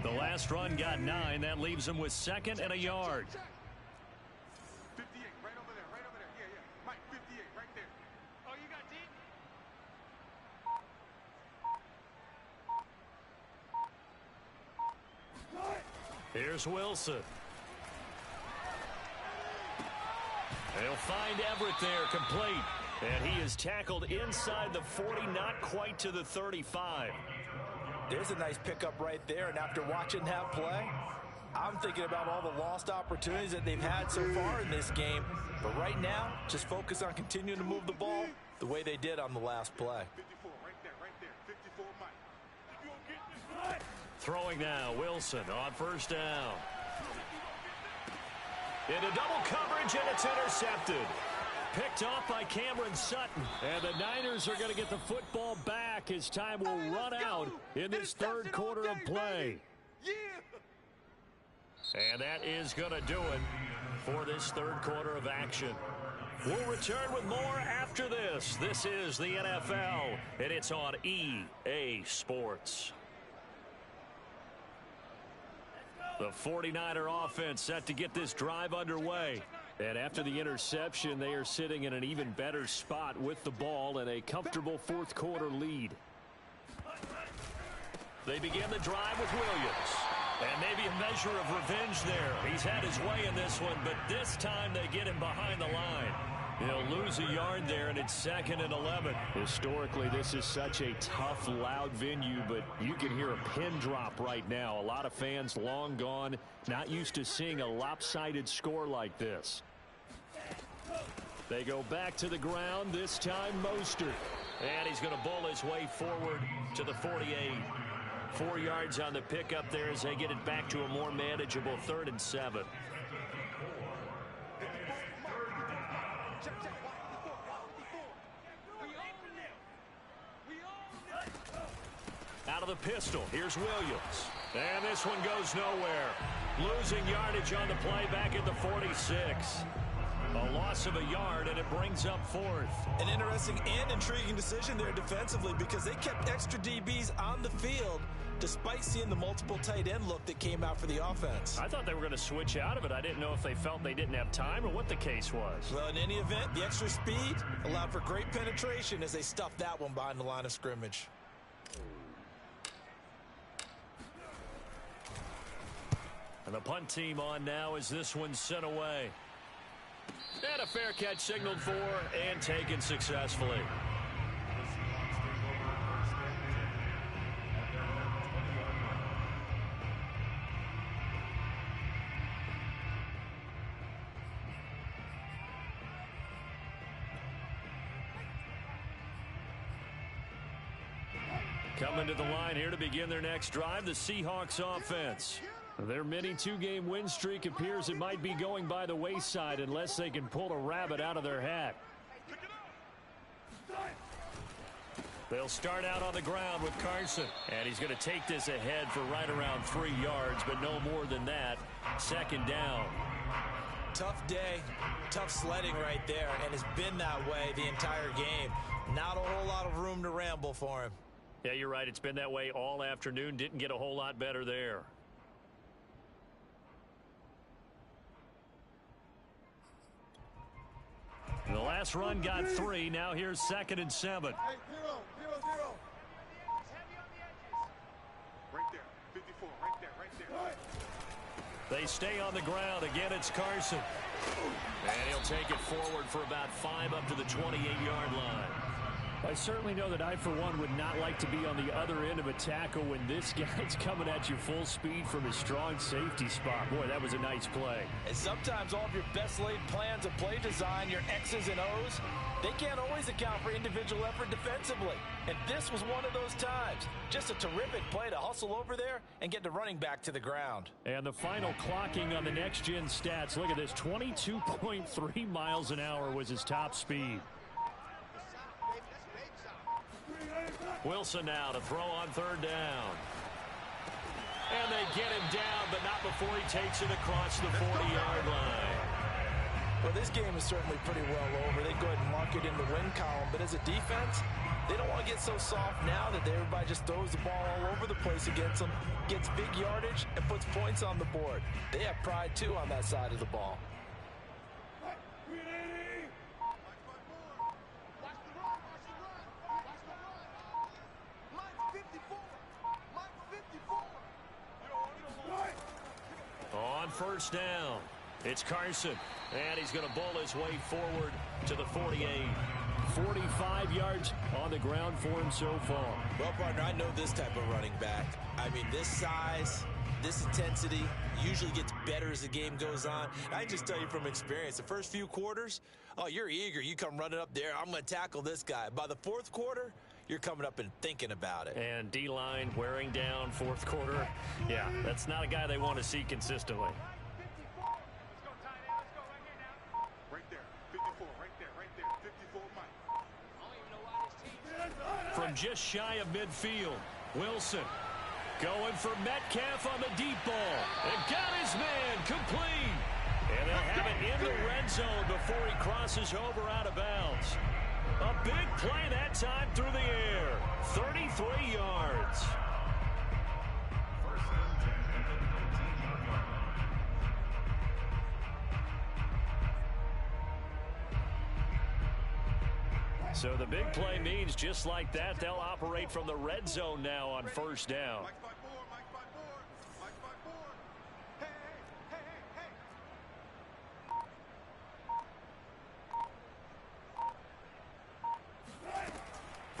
The last run got 9. That leaves him with 2nd and a yard. 58, right over there, right over there. Yeah, yeah. Mike 58, right there. Oh, you got deep? Here's Wilson. They'll find Everett there, complete. And he is tackled inside the 40, not quite to the 35. There's a nice pickup right there, and after watching that play, I'm thinking about all the lost opportunities that they've had so far in this game. But right now, just focus on continuing to move the ball the way they did on the last play. 54, right there, 54, Mike. You gonna get this? Throwing now, Wilson on 1st down. Into double coverage, and it's intercepted. Picked off by Cameron Sutton. And the Niners are going to get the football back as time will run out in this 3rd quarter of play. And that is going to do it for this 3rd quarter of action. We'll return with more after this. This is the NFL, and it's on EA Sports. The 49er offense set to get this drive underway. And after the interception, they are sitting in an even better spot with the ball and a comfortable 4th quarter lead. They begin the drive with Williams. And maybe a measure of revenge there. He's had his way in this one, but this time they get him behind the line. He'll lose a yard there, and it's 2nd and 11. Historically, this is such a tough, loud venue, but you can hear a pin drop right now. A lot of fans long gone, not used to seeing a lopsided score like this. They go back to the ground, this time Mostert. And he's going to bull his way forward to the 48. 4 yards on the pickup there as they get it back to a more manageable 3rd and 7. Out of the pistol, here's Williams. And this one goes nowhere. Losing yardage on the play back at the 46. A loss of a yard, and it brings up 4th. An interesting and intriguing decision there defensively because they kept extra DBs on the field despite seeing the multiple tight end look that came out for the offense. I thought they were going to switch out of it. I didn't know if they felt they didn't have time or what the case was. Well, in any event, the extra speed allowed for great penetration as they stuffed that one behind the line of scrimmage. And the punt team on now as this one's sent away. And a fair catch signaled for and taken successfully. Coming to the line here to begin their next drive, the Seahawks offense. Their mini 2-game win streak appears it might be going by the wayside unless they can pull a rabbit out of their hat. They'll start out on the ground with Carson. And he's going to take this ahead for right around 3 yards, but no more than that. 2nd down. Tough day, tough sledding right there, and it's been that way the entire game. Not a whole lot of room to ramble for him. Yeah, you're right. It's been that way all afternoon. Didn't get a whole lot better there. The last run got 3. Now here's 2nd and 7. Hey, 0, 0, 0. Right there, 54, right there, right there. Right. They stay on the ground. Again, it's Carson. And he'll take it forward for about 5 up to the 28-yard line. I certainly know that I, for one, would not like to be on the other end of a tackle when this guy's coming at you full speed from his strong safety spot. Boy, that was a nice play. And sometimes all of your best laid plans of play design, your X's and O's, they can't always account for individual effort defensively. And this was one of those times. Just a terrific play to hustle over there and get the running back to the ground. And the final clocking on the next-gen stats. Look at this, 22.3 miles an hour was his top speed. Wilson now to throw on 3rd down. And they get him down, but not before he takes it across the 40-yard line. Well, this game is certainly pretty well over. They go ahead and mark it in the win column, but as a defense, they don't want to get so soft now that everybody just throws the ball all over the place against them, gets big yardage, and puts points on the board. They have pride, too, on that side of the ball. On 1st down, it's Carson, and he's going to bull his way forward to the 48. 45 yards on the ground for him so far. Well, partner, I know this type of running back. I mean, this size, this intensity usually gets better as the game goes on. I can just tell you from experience, the first few quarters, oh, you're eager. You come running up there, I'm going to tackle this guy. By the 4th quarter, you're coming up and thinking about it. And D-line wearing down 4th quarter. Yeah, that's not a guy they want to see consistently. Right there, 54, right there, right there, 54, Mike. From just shy of midfield, Wilson going for Metcalf on the deep ball. And got his man complete. And they'll have it in the red zone before he crosses over out of bounds. A big play that time through the air. 33 yards. So the big play means just like that, they'll operate from the red zone now on 1st down. Mike's by 4, Mike's by 4, Mike's by 4. Hey, hey, hey, hey, hey.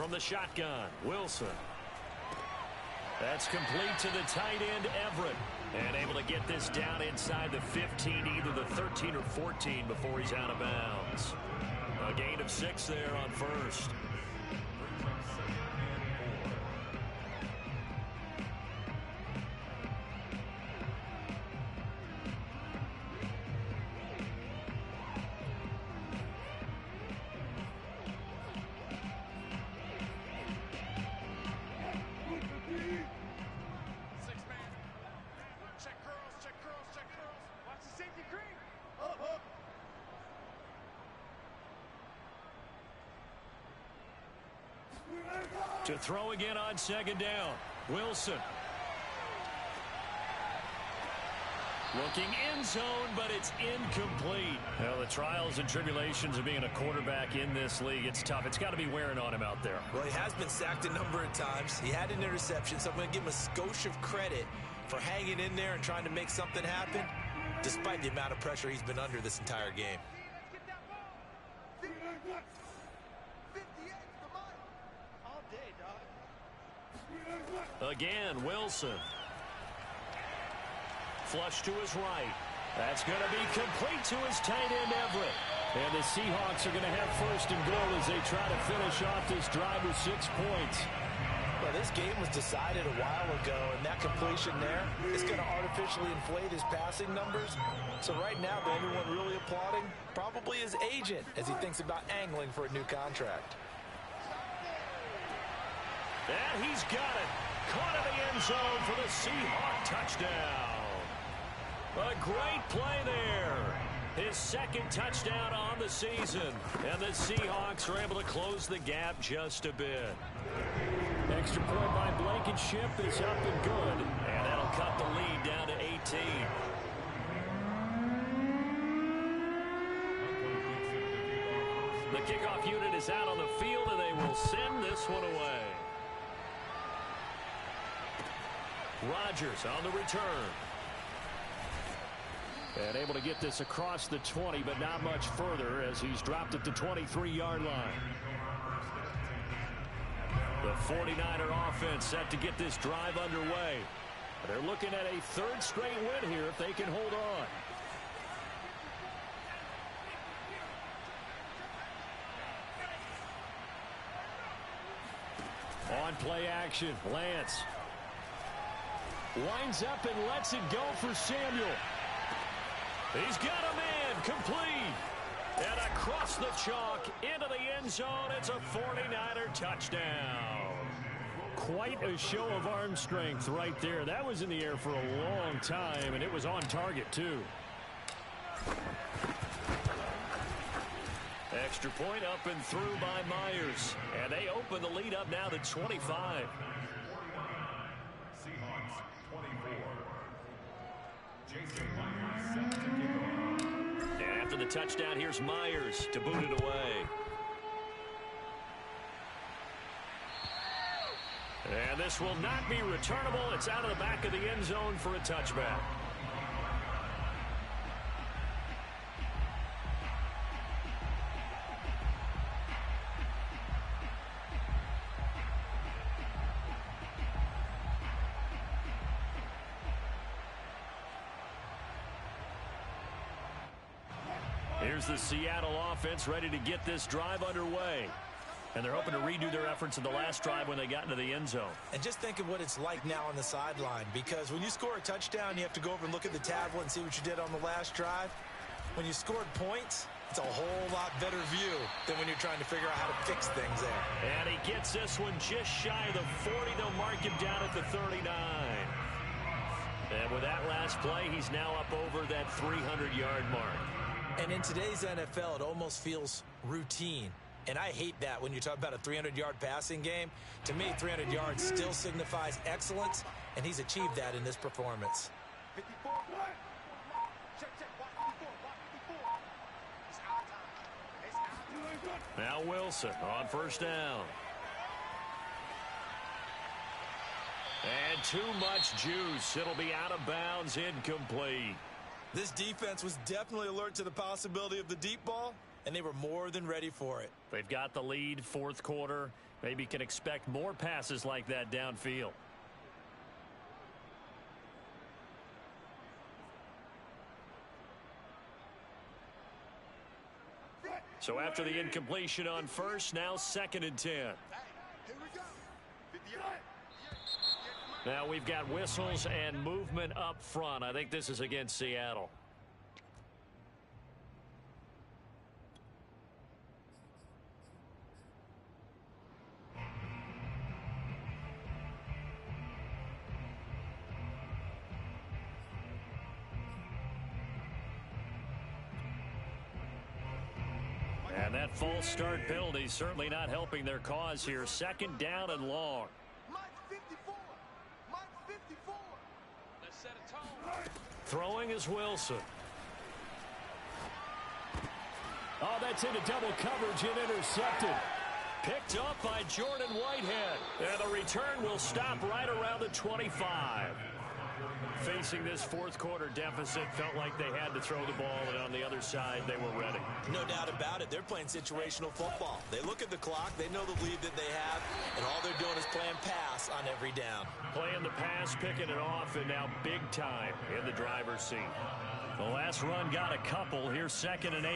from the shotgun. Wilson. That's complete to the tight end, Everett. And able to get this down inside the 15, either the 13 or 14 before he's out of bounds. A gain of 6 there on first. To throw again on second down. Wilson. Looking end zone, but it's incomplete. Well, the trials and tribulations of being a quarterback in this league, it's tough. It's got to be wearing on him out there. Well, he has been sacked a number of times. He had an interception, so I'm going to give him a skosh of credit for hanging in there and trying to make something happen, despite the amount of pressure he's been under this entire game. Again, Wilson. Flush to his right. That's going to be complete to his tight end, Everett. And the Seahawks are going to have first and goal as they try to finish off this drive with 6 points. Well, this game was decided a while ago, and that completion there is going to artificially inflate his passing numbers. So right now, the only one really applauding probably his agent as he thinks about angling for a new contract. And he's got it. Caught in the end zone for the Seahawk touchdown. A great play there. His second touchdown on the season. And the Seahawks are able to close the gap just a bit. Extra point by Blankenship is up and good. And that'll cut the lead down to 18. The kickoff unit is out on the field, and they will send this one away. Rodgers on the return. And able to get this across the 20, but not much further as he's dropped at the 23-yard line. The 49er offense set to get this drive underway. They're looking at a third straight win here if they can hold on. On play action, Lance. Winds up and lets it go for Samuel. He's got a man, complete. And across the chalk, into the end zone, it's a 49er touchdown. Quite a show of arm strength right there. That was in the air for a long time, and it was on target, too. Extra point up and through by Myers. And they open the lead up now to 25. Seahawks 24. Jason Myers set to kick off. And after the touchdown, here's Myers to boot it away. And this will not be returnable. It's out of the back of the end zone for a touchback. Here's the Seattle offense ready to get this drive underway. And they're hoping to redo their efforts in the last drive when they got into the end zone. And just think of what it's like now on the sideline, because when you score a touchdown, you have to go over and look at the tablet and see what you did on the last drive. When you scored points, it's a whole lot better view than when you're trying to figure out how to fix things there. And he gets this one just shy of the 40. They'll mark him down at the 39. And with that last play, he's now up over that 300-yard mark. And in today's NFL, it almost feels routine. And I hate that when you talk about a 300-yard passing game. To me, 300 yards still signifies excellence, and he's achieved that in this performance. 54. Check, watch 54, watch 54. It's our time. It's our time. Now Wilson on first down. And too much juice. It'll be out of bounds, incomplete. This defense was definitely alert to the possibility of the deep ball, and they were more than ready for it. They've got the lead, fourth quarter. Maybe can expect more passes like that downfield. So after the incompletion on first, now 2nd and 10. Now we've got whistles and movement up front. I think this is against Seattle. And that false start penalty certainly not helping their cause here. 2nd down and long. Mike 54. Mike 54. Let's set a tone. Throwing is Wilson. Oh, that's into double coverage and intercepted. Picked up by Jordan Whitehead. And the return will stop right around the 25. Facing this fourth quarter deficit, felt like they had to throw the ball, and on the other side, they were ready. No doubt about it. They're playing situational football. They look at the clock. They know the lead that they have, and all they're doing is playing pass on every down. Playing the pass, picking it off, and now big time in the driver's seat. The last run got a couple. Here's 2nd and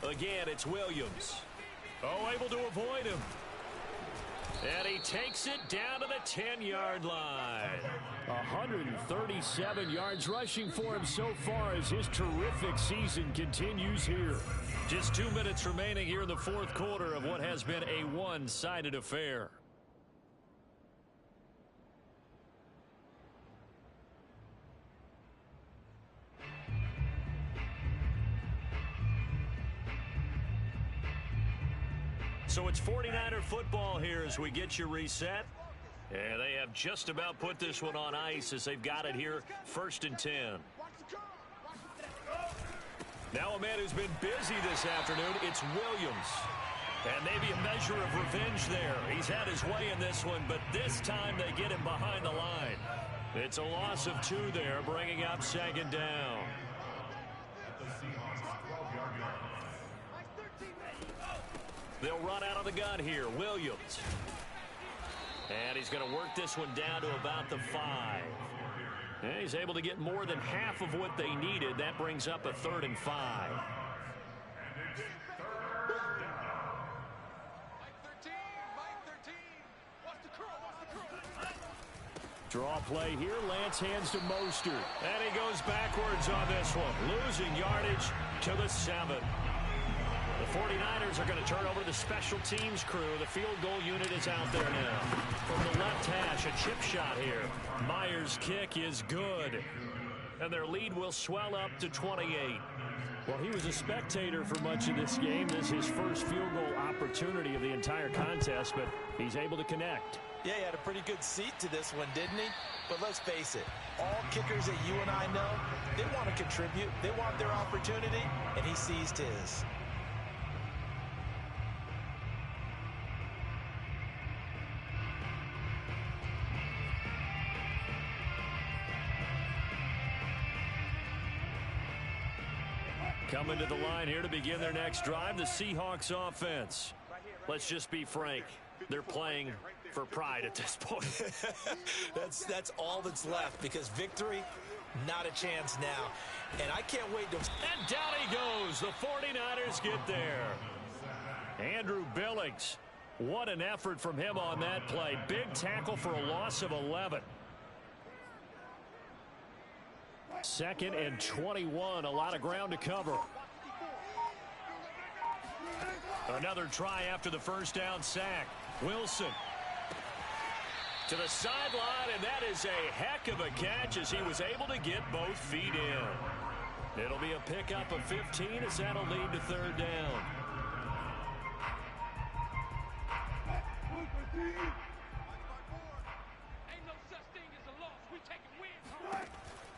8. Again, it's Williams. Oh, able to avoid him. And he takes it down to the 10-yard line. 137 yards rushing for him so far as his terrific season continues here. Just 2 minutes remaining here in the fourth quarter of what has been a one-sided affair. So it's 49er football here as we get you reset. And they have just about put this one on ice as they've got it here, 1st and 10. Now a man who's been busy this afternoon, it's Williams. And maybe a measure of revenge there. He's had his way in this one, but this time they get him behind the line. It's a loss of 2 there, bringing up 2nd down. The Seahawks 12-yard line. They'll run out of the gun here. Williams. And he's going to work this one down to about the 5. And he's able to get more than half of what they needed. That brings up a 3rd and 5. And it's 3rd down. Mike 13. Mike 13. Watch the curl. Watch the curl. Draw play here. Lance hands to Mostert. And he goes backwards on this one. Losing yardage to the 7. The 49ers are going to turn over to the special teams crew. The field goal unit is out there now. From the left hash, a chip shot here. Myers' kick is good. And their lead will swell up to 28. Well, he was a spectator for much of this game. This is his first field goal opportunity of the entire contest, but he's able to connect. Yeah, he had a pretty good seat to this one, didn't he? But let's face it, all kickers that you and I know, they want to contribute. They want their opportunity, and he seized his. Coming to the line here to begin their next drive, the Seahawks offense. Let's just be frank. They're playing for pride at this point. That's all that's left, because victory, not a chance now. And I can't wait to... And down he goes. The 49ers get there. Andrew Billings. What an effort from him on that play. Big tackle for a loss of 11. 2nd and 21. A lot of ground to cover. Another try after the first down sack. Wilson to the sideline, and that is a heck of a catch as he was able to get both feet in. It'll be a pickup of 15 as that'll lead to 3rd down.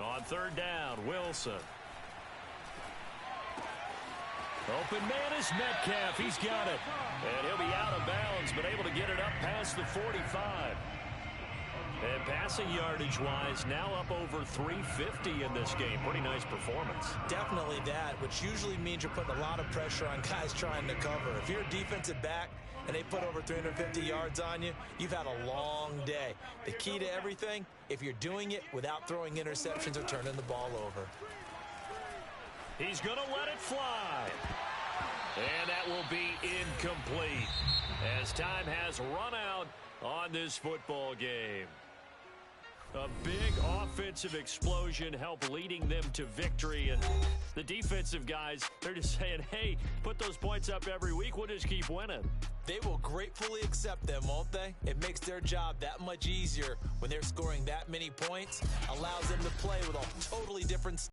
On 3rd down, Wilson. Open man is Metcalf. He's got it. And he'll be out of bounds, but able to get it up past the 45. And passing yardage-wise, now up over 350 in this game. Pretty nice performance. Definitely that, which usually means you're putting a lot of pressure on guys trying to cover. If you're a defensive back and they put over 350 yards on you, you've had a long day. The key to everything, if you're doing it without throwing interceptions or turning the ball over. He's going to let it fly. And that will be incomplete as time has run out on this football game. A big offensive explosion helped leading them to victory. And the defensive guys, they're just saying, hey, put those points up every week. We'll just keep winning. They will gratefully accept them, won't they? It makes their job that much easier when they're scoring that many points. Allows them to play with a totally different